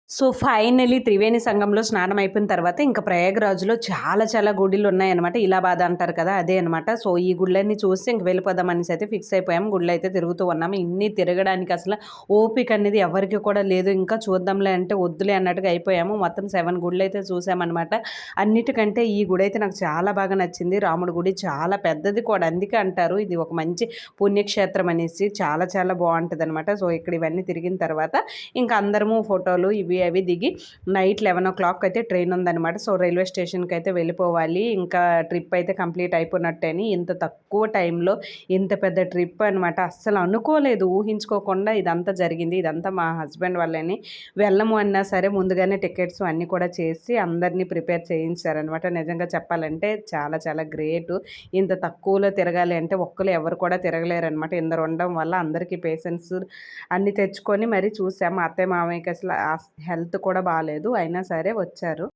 So, finally Triveni సంగంలో స్నానం అయిపోయిన తర్వాత ఇంకా ప్రయాగరాజ్‌లో చాలా చాలా గుడిలున్నాయనమాట. ఇలాబాద్ అంటారు కదా! అదే అనమాట. సో, ఈ గుడులన్నీ చూసి ఇంక వెళ్ళిపోదాం అనేసైతే ఫిక్స్ అయిపోయాం. గుడులైతే తిరుగుతూ ఉన్నాము. ఇన్ని తిరగడానికి అసల ఓపిక అనేది ఎవరికీ కూడా లేదు. ఇంకా చూద్దాంలే అంటే వద్దులే అన్నట్టుగా అయిపోయాము. మొత్తం 7 గుడులైతే చూసామనమాట. అన్నిటికంటే ఈ గుడైతే నాకు చాలా బాగా నచ్చింది. రాముడి గుడి చాలా పెద్దది కూడా. అందుకే అంటారు ఇది ఒక మంచి పుణ్యక్షేత్రం అనేసి. చాలా చాలా బావుంటదనమాట. సో, ఇక్కడ ఇవన్నీ తిరిగిన తర్వాత ఇంకా అందరము ఫోటోలు ఇవి అవి దిగి నైట్ 11:00 అయితే ట్రైన్ ఉందనమాట. సో, రైల్వే స్టేషన్‌కి అయితే వెళ్ళిపోవాలి. ఇంకా ట్రిప్ అయితే కంప్లీట్ అయిపోయినట్టని. ఇంత తక్కువ టైంలో ఇంత పెద్ద ట్రిప్ అనమాట. అస్సలు అనుకోలేదు. ఊహించుకోకుండా ఇదంతా జరిగింది. ఇదంతా మా హస్బెండ్ వల్లేని. వెళ్ళము అన్నా సరే ముందుగానే టికెట్స్ అన్నీ కూడా చేసి అందరినీ ప్రిపేర్ చేయించారనమాట. నిజంగా చెప్పాలంటే చాలా చాలా గ్రేటు. ఇంత తక్కువలో తిరగాలి అంటే ఒక్కళ్ళు ఎవరు కూడా తిరగలేరనమాట. ఇందరు ఉండడం వల్ల అందరికీ పేషెన్స్ అన్నీ తెచ్చుకొని మరీ చూసాం. మా అత్తయ్య మామయ్యకి అసలు హెల్త్ కూడా బాలేదు. అయినా సరే వచ్చారు.